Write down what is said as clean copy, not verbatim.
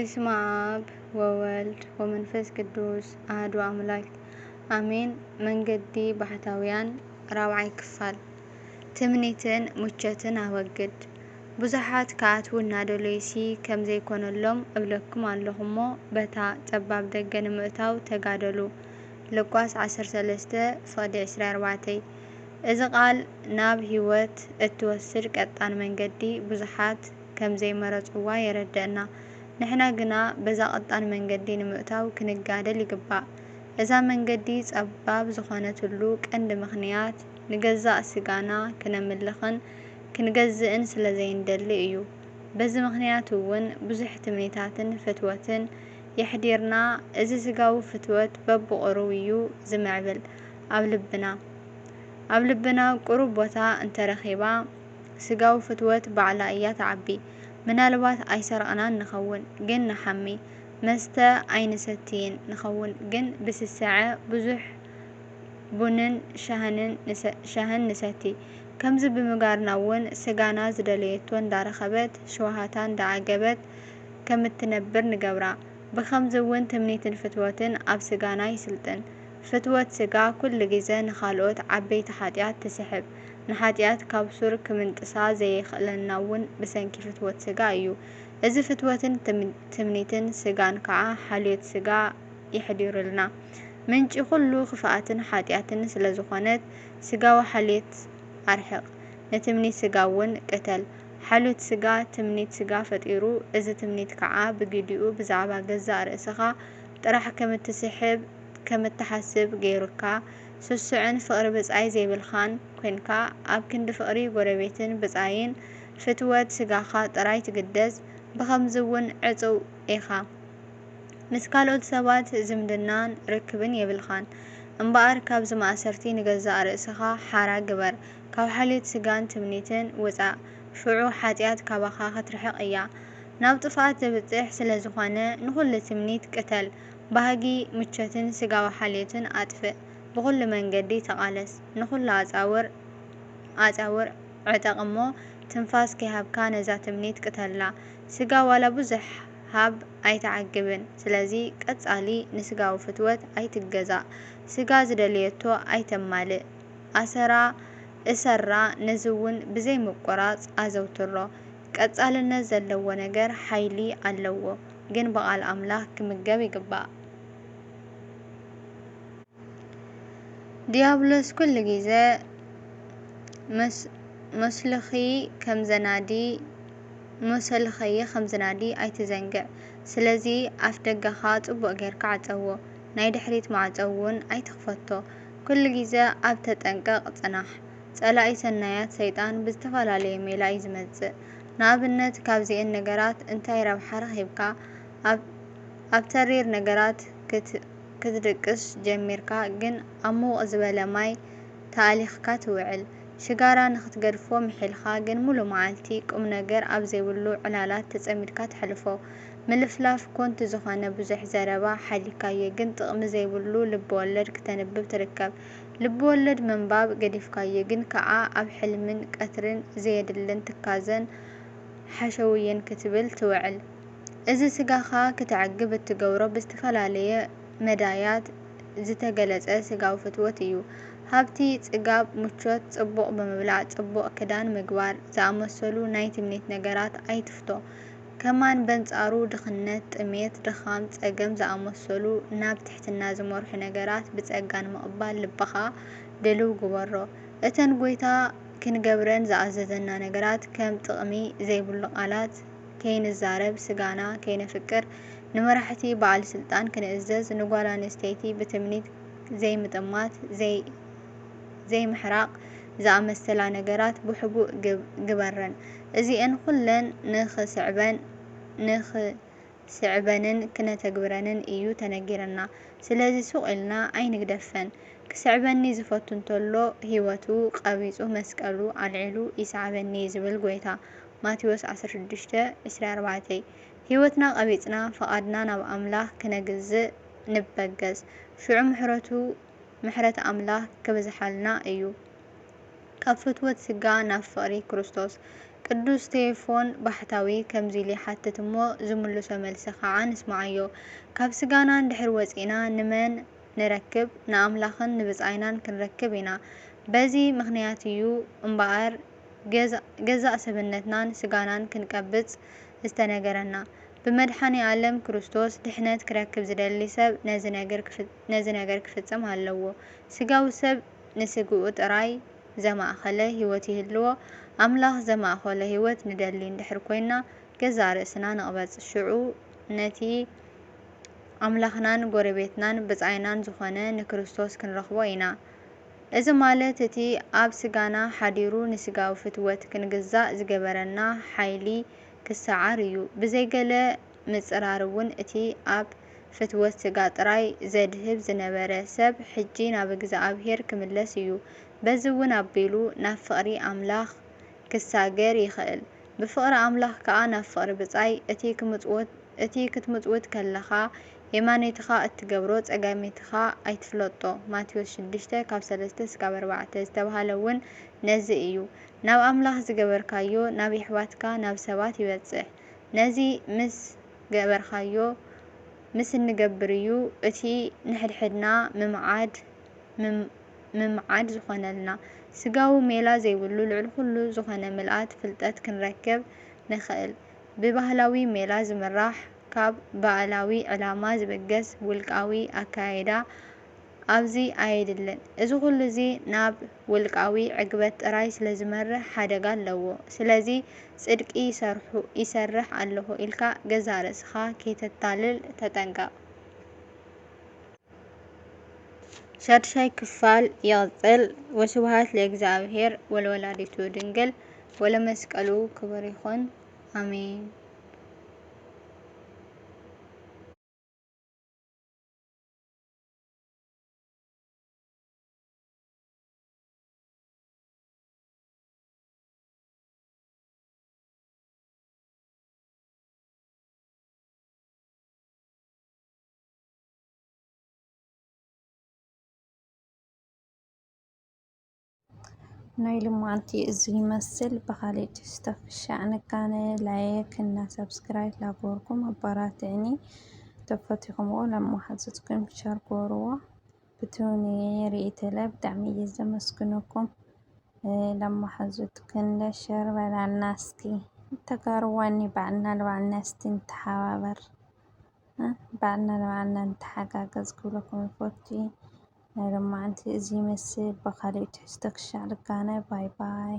በስመ አብ ወወልድ ወመንፈስ ቅዱስ አሐዱ አምላክ አሜን። መንገዲ ባህታውያን ራብዓይ ክፋል። ትምኒትን ሙቸትን አወግድ። ብዙሓት ከኣትው እናደለዩሲ ከም ዘይኮነሎም እብለኩም ኣለኹሞ በታ ጠባብ ደገ ንምእታው ተጋደሉ። ሉቃስ 13:24 እዚ ቃል ናብ ህይወት እትወስድ ቀጣን መንገዲ ብዙሓት ከም ዘይመረጽዋ የረድአና። ንሕና ግና በዛ ቀጣን መንገዲ ንምእታው ክንጋደል ይግባእ። እዛ መንገዲ ጸባብ ዝኾነትሉ ቀንዲ ምኽንያት ንገዛእ ስጋና ክነምልኽን ክንገዝእን ስለ ዘይንደሊ እዩ። በዚ ምኽንያት እውን ብዙሕ ትምኒታትን ፍትወትን የሕዲርና። እዚ ስጋዊ ፍትወት በብቑሩብ እዩ ዝምዕብል ኣብ ልብና ቁሩብ ቦታ እንተረኺባ ስጋዊ ፍትወት ባዕላ እያ ተዓቢ። ምናልባት ኣይሰርቕናን ንኸውን ግን ንሓሚ፣ መስተ ኣይንሰትይን ንኸውን ግን ብስስዐ ብዙሕ ቡንን ሻህን ንሰቲ። ከምዚ ብምጋርና እውን ስጋና ዝደለየቶ እንዳረኸበት ሸውሃታ እንዳዓገበት ከምትነብር ንገብራ። ብኸምዚ እውን ትምኒትን ፍትወትን ኣብ ስጋና ይስልጥን። ፍትወት ስጋ ኩሉ ግዜ ንኻልኦት ዓበይቲ ሓጢኣት ትስሕብ። ንሓጢኣት ካብ ሱር ክምንጥሳ ዘየኽእለና እውን ብሰንኪ ፍትወት ስጋ እዩ። እዚ ፍትወትን ትምኒትን ስጋን ከዓ ሓልዮት ስጋ ይሕዲሩልና። ምንጪ ኩሉ ክፍኣትን ሓጢኣትን ስለ ዝኾነት ስጋዊ ሓልዮት ኣርሕቕ፣ ንትምኒት ስጋ እውን ቅተል። ሓልዮት ስጋ ትምኒት ስጋ ፈጢሩ፣ እዚ ትምኒት ከዓ ብግዲኡ ብዛዕባ ገዛእ ርእስኻ ጥራሕ ከምትስሕብ ከምትሓስብ ገይሩካ ስሱዕን ፍቕሪ ብጻይ ዘይብልኻን ኮንካ ኣብ ክንዲ ፍቕሪ ጎረቤትን ብጻይን ፍትወት ስጋኻ ጥራይ ትግደዝ። ብኸምዚ እውን ዕፁው ኢኻ። ምስ ካልኦት ሰባት ዝምድናን ርክብን የብልኻን እምበኣር ካብ ዝማእሰርቲ ንገዛእ ርእስኻ ሓራ ግበር። ካብ ሓልዮት ስጋን ትምኒትን ውፃእ። ሽዑ ሓጢኣት ካባኻ ክትርሕቕ እያ። ናብ ጥፍኣት ዘብፅሕ ስለ ዝኾነ ንኹሉ ትምኒት ቅተል። ባህጊ ምቾትን ስጋዊ ሓልዮትን ኣጥፍእ። ብኹሉ መንገዲ ተቓለስ። ንኹሉ ኣፃውር ዕጠቕ እሞ ትንፋስ ከይሃብካ ነዛ ትምኒት ቅተላ። ስጋ ዋላ ብዙሕ ሃብ ኣይተዓግብን። ስለዚ ቀጻሊ ንስጋዊ ፍትወት ኣይትገዛእ። ስጋ ዝደለየቶ ኣይተማልእ። እሰራ ነዚ እውን ብዘይ ምቁራጽ ኣዘውትሮ። ቀጻልነት ዘለዎ ነገር ሓይሊ ኣለዎ፣ ግን ብቓል ኣምላኽ ክምገብ ይግባእ። ዲያብሎስ ኩሉ ግዜ መሰልኸይ ከም ዝናዲ ኣይትዘንግዕ። ስለዚ ኣፍ ደገኻ ጽቡቕ ጌርካ ዓፀዎ፣ ናይ ድሕሪት ማዕጾ እውን ኣይትኽፈቶ። ኩሉ ግዜ ኣብ ተጠንቀቕ ጽናሕ። ጸላኢ ሰናያት ሰይጣን ብዝተፈላለየ ሜላ እዩ ዝመጽእ። ንኣብነት ካብዚአን ነገራት እንታይ ረብሓ ረኺብካ ኣብ ተሪር ነገራት ክትድቅስ ጀሚርካ ግን ኣብ ምዉቕ ዝበለ ማይ ተኣሊኽካ ትውዕል። ሽጋራ ንኽትገድፎ ምሒልካ ግን ሙሉእ መዓልቲ ቁም ነገር ኣብ ዘይብሉ ዕላላት ተጸሚድካ ትሕልፎ። ምልፍላፍ ኮንቲ ዝኾነ ብዙሕ ዘረባ ሓሊካዮ ግን ጥቕሚ ዘይብሉ ልበወለድ ክተንብብ ትርከብ። ልበወለድ ምንባብ ገዲፍካዮ ግን ከዓ ኣብ ሕልምን ቀትርን ዘየድልን ትካዘን ሓሸውየን ክትብል ትውዕል። እዚ ስጋኻ ክትዕግብ እትገብሮ ብዝተፈላለየ መዳያት ዝተገለጸ ስጋዊ ፍትወት እዩ። ሃብቲ፣ ጽጋብ፣ ምቾት፣ ጽቡቕ ብምብላዕ ጽቡቕ ክዳን ምግባር ዝኣመሰሉ ናይ ትምኒት ነገራት ኣይትፍቶ። ከማን በንጻሩ ድኽነት፣ ጥሜት፣ ድኻም፣ ጸገም ዝኣመሰሉ ናብ ትሕትና ዝመርሑ ነገራት ብጸጋ ንምቕባል ልብኻ ድልው ግበሮ። እተን ጐይታ ክንገብረን ዝኣዘዘና ነገራት ከም ጥቕሚ ዘይብሉ ቃላት ከይንዛረብ፣ ስጋና ከይነፍቅር፣ ንመራሕቲ በዓል ስልጣን ክንእዘዝ፣ ንጓል ኣንስተይቲ ብትምኒት ዘይምጥማት፣ ዘይምሕራቕ ዝኣመሰላ ነገራት ብሕቡእ ግበረን። እዚአን ኩለን ንኽስዕበንን ክነተግብረንን እዩ ተነጊረና። ስለዚ ሱቕ ኢልና ኣይንግደፈን። ክስዕበኒ ዝፈቱ እንተሎ ህይወቱ ቀቢጹ መስቀሉ ኣልዒሉ ይስዕበኒ ዝብል ጐይታ ማቴዎስ 16:24 ህይወትና ቀቢጽና ፍቓድና ናብ ኣምላኽ ክነግዝእ ንበገስ። ሽዑ ምሕረት ኣምላኽ ክበዝሓልና እዩ። ካብ ፍትወት ስጋ ናብ ፍቕሪ ክርስቶስ ቅዱስ ቴዎፎን ባህታዊ ከምዚ ኢሉ ይሓትት እሞ ዝምልሶ መልሲ ከዓ ንስማዓዮ። ካብ ስጋና እንድሕር ወፂና ንመን ንረክብ? ንኣምላኽን ንብፃይናን ክንረክብ ኢና። በዚ ምኽንያት እዩ እምበኣር ገዛእ ሰብነትናን ስጋናን ክንቀብፅ ዝተነገረና። ብመድሓኒ ዓለም ክርስቶስ ድሕነት ክረክብ ዝደሊ ሰብ ነዚ ነገር ክፍፅም ኣለዎ። ስጋዊ ሰብ ንስግኡ ጥራይ ዘማእኸለ ህይወት ይህልዎ። ኣምላኽ ዘማእኸሎ ህይወት ንደሊ እንድሕር ኮይና ገዛእ ርእስና ንቕበፅ። ሽዑ ነቲ ኣምላኽናን ጎረቤትናን ብፃይናን ዝኾነ ንክርስቶስ ክንረኽቦ ኢና። እዚ ማለት እቲ ኣብ ስጋና ሓዲሩ ንስጋዊ ፍትወት ክንግዛእ ዝገበረና ሓይሊ ክሰዓር እዩ። ብዘይገለ ምፅራር እውን እቲ ኣብ ፍትወት ስጋ ጥራይ ዘድህብ ዝነበረ ሰብ ሕጂ ናብ እግዚኣብሔር ክምለስ እዩ። በዚ እውን ኣቢሉ ናብ ፍቕሪ ኣምላኽ ክሳገር ይኽእል። ብፍቕሪ ኣምላኽ ከዓ ናብ ፍቕሪ ብፃይ እቲ ክትምፅውት ከለኻ የማነይትኻ እትገብሮ ፀጋመይትኻ ኣይትፍለጦ። ማቴዎስ 6:3-4 ዝተባሃለ እውን ነዚ እዩ። ናብ ኣምላኽ ዝገበርካዮ ናብ ኣሕዋትካ ናብ ሰባት ይበፅሕ። ነዚ ምስ ገበርካዮ ምስ እንገብር እዩ እቲ ንሕድሕድና ምምዓድ ዝኾነልና። ስጋዊ ሜላ ዘይብሉ ልዕል ኩሉ ዝኾነ ምልኣት ፍልጠት ክንረክብ ንኽእል። ብባህላዊ ሜላ ዝምራሕ ካብ ባዕላዊ ዕላማ ዝብገስ ውልቃዊ ኣከያይዳ ኣብዚ ኣየድልን። እዚ ኩሉ እዚ ናብ ውልቃዊ ዕግበት ጥራይ ስለዝመርሕ ሓደጋ ኣለዎ። ስለዚ ጽድቂ ይሰርሕ ኣለኹ ኢልካ ገዛእ ርእስኻ ከይተታልል ተጠንቀቕ። ሻድሻይ ክፋል ይቕፅል። ወስብሐት ለእግዚአብሔር ወለወላዲቱ ድንግል ወለመስቀሉ ክቡር ይኹን። ኣሜን። ናይ ልማዓንቲ እዚ ይመስል። ብኻሊእ ትሕዝቶ ክሻዕ ንካነ ላይክ እና ሰብስክራይብ ላገበርኩም ኣበራትዕኒ ተፈቲኹምዎ ለመሓዘትኩም ሸር ገበርዎ። ብትውኒ ርኢተለ ብጣዕሚ እየ ዘመስግነኩም። ለመሓዘትኩን ሸር በላልና እስኪ ተጋርዋኒ ባዕልና ለባዕልና እስቲ እንተሓባበር ባዕልና ለባዕልና እንተሓጋገዝ ክብለኩም ይፈቱ። ናይ ልማዓንቲ እዚ ይመስል። ብኻሊእ ትሕዝቶ ክሻዕ ንካነ ባይ ባይ።